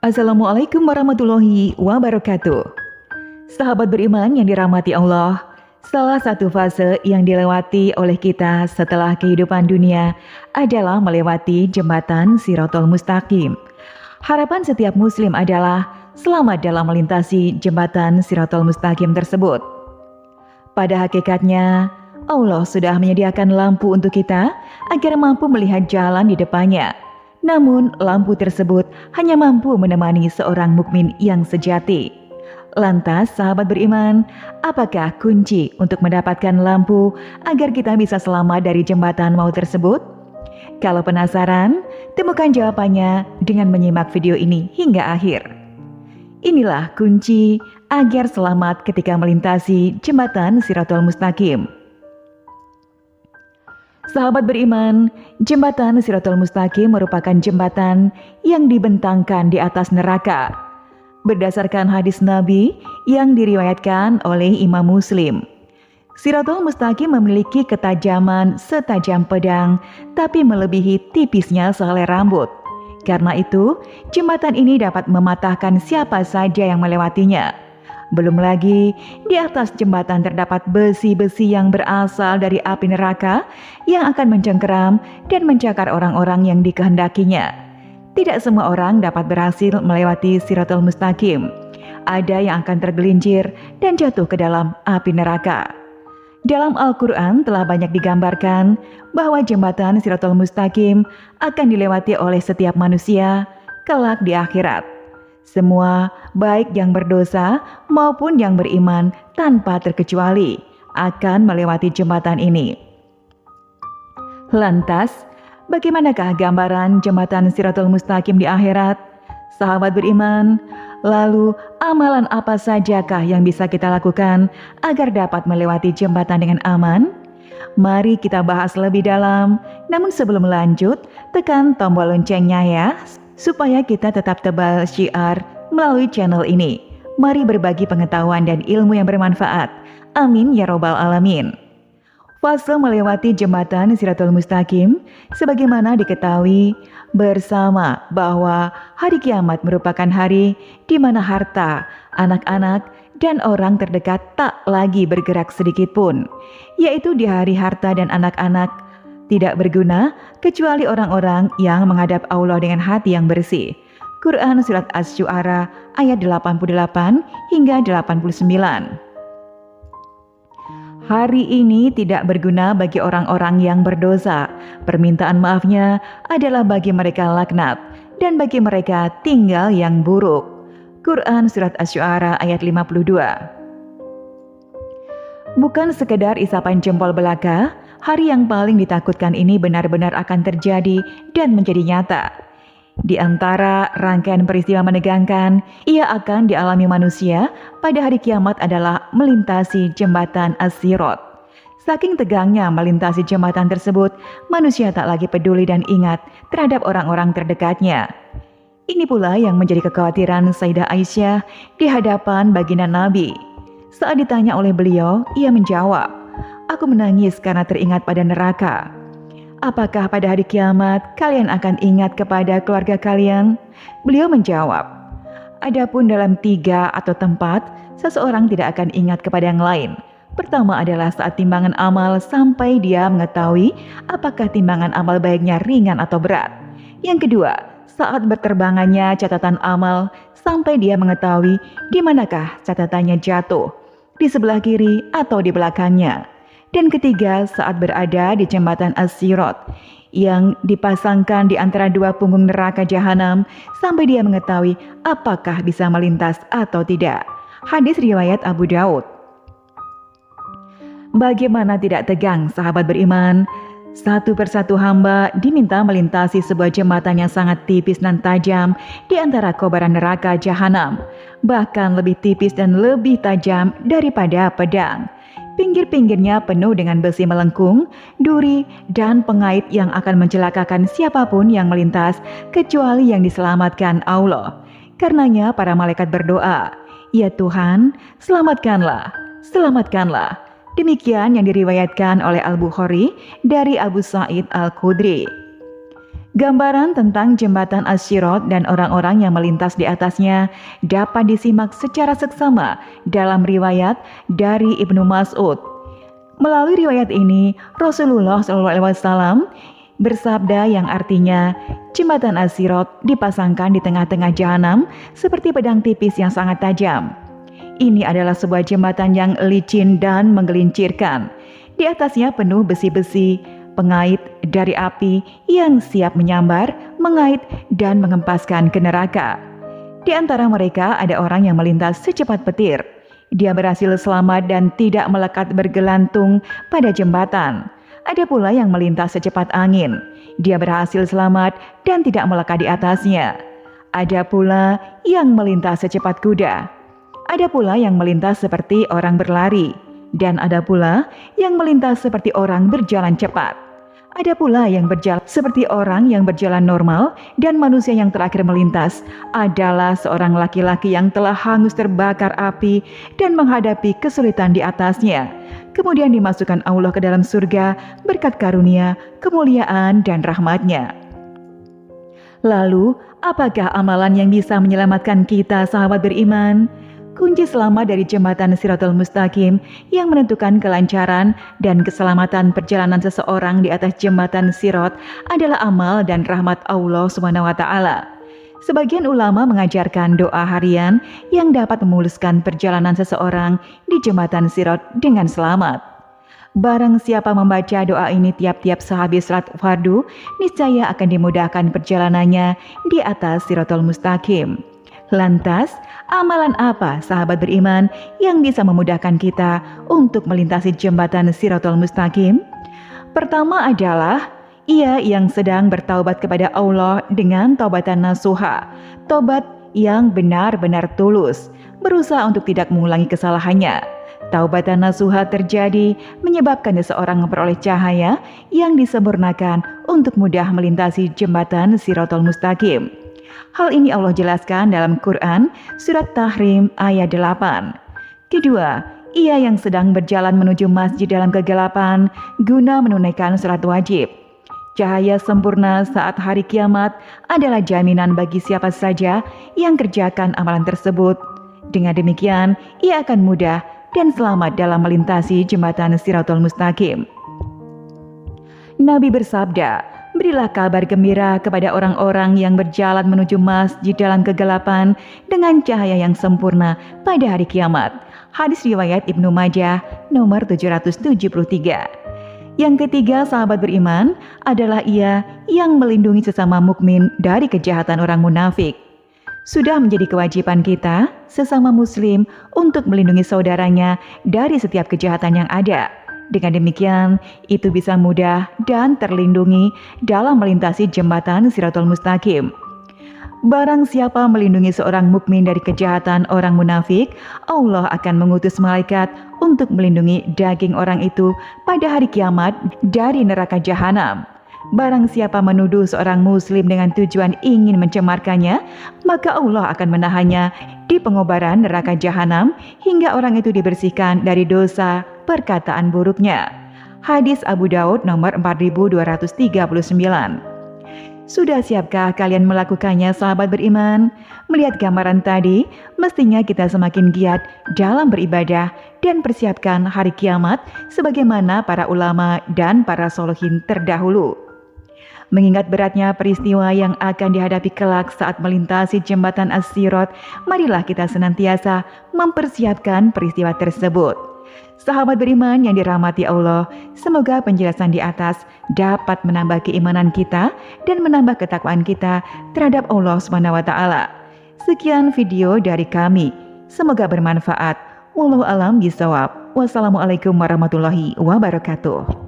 Assalamualaikum warahmatullahi wabarakatuh. Sahabat beriman yang dirahmati Allah, salah satu fase yang dilewati oleh kita setelah kehidupan dunia adalah melewati jembatan Shirathul Mustaqim. Harapan setiap muslim adalah selamat dalam melintasi jembatan Shirathul Mustaqim tersebut. Pada hakikatnya, Allah sudah menyediakan lampu untuk kita agar mampu melihat jalan di depannya. Namun, lampu tersebut hanya mampu menemani seorang mukmin yang sejati. Lantas, sahabat beriman, apakah kunci untuk mendapatkan lampu agar kita bisa selamat dari jembatan maut tersebut? Kalau penasaran, temukan jawabannya dengan menyimak video ini hingga akhir. Inilah kunci agar selamat ketika melintasi jembatan Shirathul Mustaqim. Sahabat beriman, jembatan Shirathul Mustaqim merupakan jembatan yang dibentangkan di atas neraka. Berdasarkan hadis Nabi yang diriwayatkan oleh Imam Muslim, Shirathul Mustaqim memiliki ketajaman setajam pedang, tapi melebihi tipisnya sehelai rambut. Karena itu, jembatan ini dapat mematahkan siapa saja yang melewatinya. Belum lagi, di atas jembatan terdapat besi-besi yang berasal dari api neraka yang akan mencengkeram dan mencakar orang-orang yang dikehendakinya. Tidak semua orang dapat berhasil melewati Shirathul Mustaqim. Ada yang akan tergelincir dan jatuh ke dalam api neraka. Dalam Al-Quran telah banyak digambarkan bahwa jembatan Shirathul Mustaqim akan dilewati oleh setiap manusia kelak di akhirat. Semua, baik yang berdosa maupun yang beriman tanpa terkecuali, akan melewati jembatan ini. Lantas, bagaimanakah gambaran jembatan Shirathul Mustaqim di akhirat? Sahabat beriman, lalu amalan apa sajakah yang bisa kita lakukan agar dapat melewati jembatan dengan aman? Mari kita bahas lebih dalam, namun sebelum lanjut, tekan tombol loncengnya ya, supaya kita tetap tebal syiar melalui channel ini. Mari berbagi pengetahuan dan ilmu yang bermanfaat. Amin ya robbal alamin. Fase melewati jembatan Shirathul Mustaqim, sebagaimana diketahui bersama bahwa hari kiamat merupakan hari di mana harta, anak-anak, dan orang terdekat tak lagi bergerak sedikit pun, yaitu di hari harta dan anak-anak tidak berguna kecuali orang-orang yang menghadap Allah dengan hati yang bersih. Quran Surat Asy-Syu'ara ayat 88 hingga 89. Hari ini tidak berguna bagi orang-orang yang berdosa. Permintaan maafnya adalah bagi mereka laknat dan bagi mereka tinggal yang buruk. Quran Surat Asy-Syu'ara ayat 52. Bukan sekedar isapan jempol belaka, hari yang paling ditakutkan ini benar-benar akan terjadi dan menjadi nyata. Di antara rangkaian peristiwa menegangkan, ia akan dialami manusia pada hari kiamat adalah melintasi jembatan As-Sirat. Saking tegangnya melintasi jembatan tersebut, manusia tak lagi peduli dan ingat terhadap orang-orang terdekatnya. Ini pula yang menjadi kekhawatiran Sayyidah Aisyah di hadapan baginda Nabi. Saat ditanya oleh beliau, ia menjawab, "Aku menangis karena teringat pada neraka. Apakah pada hari kiamat kalian akan ingat kepada keluarga kalian?" Beliau menjawab, "Adapun dalam 3 atau tempat, seseorang tidak akan ingat kepada yang lain. Pertama adalah saat timbangan amal sampai dia mengetahui apakah timbangan amal baiknya ringan atau berat. Yang kedua, saat berterbangannya catatan amal sampai dia mengetahui di manakah catatannya jatuh, di sebelah kiri atau di belakangnya. Dan ketiga, saat berada di jembatan As-Sirat yang dipasangkan di antara 2 punggung neraka jahanam sampai dia mengetahui apakah bisa melintas atau tidak." Hadis riwayat Abu Daud. Bagaimana tidak tegang sahabat beriman? Satu persatu hamba diminta melintasi sebuah jembatan yang sangat tipis dan tajam di antara kobaran neraka jahanam, bahkan lebih tipis dan lebih tajam daripada pedang. Pinggir-pinggirnya penuh dengan besi melengkung, duri, dan pengait yang akan mencelakakan siapapun yang melintas kecuali yang diselamatkan Allah. Karenanya para malaikat berdoa, "Ya Tuhan, selamatkanlah, selamatkanlah." Demikian yang diriwayatkan oleh Al-Bukhari dari Abu Sa'id Al-Khudri. Gambaran tentang jembatan As-Sirat dan orang-orang yang melintas di atasnya dapat disimak secara seksama dalam riwayat dari Ibnu Mas'ud. Melalui riwayat ini, Rasulullah SAW bersabda yang artinya, jembatan As-Sirat dipasangkan di tengah-tengah jahanam seperti pedang tipis yang sangat tajam. Ini adalah sebuah jembatan yang licin dan menggelincirkan. Di atasnya penuh besi-besi, pengait dari api yang siap menyambar, mengait, dan mengempaskan ke neraka. Di antara mereka ada orang yang melintas secepat petir. Dia berhasil selamat dan tidak melekat bergelantung pada jembatan. Ada pula yang melintas secepat angin. Dia berhasil selamat dan tidak melekat di atasnya. Ada pula yang melintas secepat kuda. Ada pula yang melintas seperti orang berlari. Dan ada pula yang melintas seperti orang berjalan cepat. Ada pula yang berjalan seperti orang yang berjalan normal, dan manusia yang terakhir melintas adalah seorang laki-laki yang telah hangus terbakar api dan menghadapi kesulitan di atasnya. Kemudian dimasukkan Allah ke dalam surga berkat karunia, kemuliaan, dan rahmat-Nya. Lalu, apakah amalan yang bisa menyelamatkan kita, sahabat beriman? Kunci selamat dari jembatan Shiratal Mustaqim yang menentukan kelancaran dan keselamatan perjalanan seseorang di atas jembatan Sirat adalah amal dan rahmat Allah SWT. Sebagian ulama mengajarkan doa harian yang dapat memuluskan perjalanan seseorang di jembatan Sirat dengan selamat. Barang siapa membaca doa ini tiap-tiap sehabis salat fardu, niscaya akan dimudahkan perjalanannya di atas Shiratal Mustaqim. Lantas, amalan apa, sahabat beriman, yang bisa memudahkan kita untuk melintasi jembatan Shiratal Mustaqim? Pertama adalah ia yang sedang bertaubat kepada Allah dengan taubatan nasuha, taubat yang benar-benar tulus, berusaha untuk tidak mengulangi kesalahannya. Taubatan nasuha terjadi menyebabkan seseorang memperoleh cahaya yang disempurnakan untuk mudah melintasi jembatan Shiratal Mustaqim. Hal ini Allah jelaskan dalam Quran Surat Tahrim ayat 8. Kedua, ia yang sedang berjalan menuju masjid dalam kegelapan guna menunaikan salat wajib. Cahaya sempurna saat hari kiamat adalah jaminan bagi siapa saja yang kerjakan amalan tersebut. Dengan demikian, ia akan mudah dan selamat dalam melintasi jembatan Shiratal Mustaqim. Nabi bersabda, berilah kabar gembira kepada orang-orang yang berjalan menuju masjid dalam kegelapan dengan cahaya yang sempurna pada hari kiamat. Hadis riwayat Ibnu Majah nomor 773. Yang ketiga, sahabat beriman, adalah ia yang melindungi sesama mukmin dari kejahatan orang munafik. Sudah menjadi kewajiban kita, sesama muslim, untuk melindungi saudaranya dari setiap kejahatan yang ada. Dengan demikian, itu bisa mudah dan terlindungi dalam melintasi jembatan Shiratal Mustaqim. Barang siapa melindungi seorang mukmin dari kejahatan orang munafik, Allah akan mengutus malaikat untuk melindungi daging orang itu pada hari kiamat dari neraka jahanam. Barang siapa menuduh seorang muslim dengan tujuan ingin mencemarkannya, maka Allah akan menahannya di pengobaran neraka jahanam hingga orang itu dibersihkan dari dosa perkataan buruknya. Hadis Abu Daud nomor 4239. Sudah siapkah kalian melakukannya, sahabat beriman? Melihat gambaran tadi, mestinya kita semakin giat dalam beribadah dan persiapkan hari kiamat sebagaimana para ulama dan para sholihin terdahulu. Mengingat beratnya peristiwa yang akan dihadapi kelak saat melintasi jembatan As-Sirat, marilah kita senantiasa mempersiapkan peristiwa tersebut. Sahabat beriman yang dirahmati Allah, semoga penjelasan di atas dapat menambah keimanan kita dan menambah ketakwaan kita terhadap Allah SWT. Sekian video dari kami. Semoga bermanfaat. Wallahu a'lam bishawab. Wassalamualaikum warahmatullahi wabarakatuh.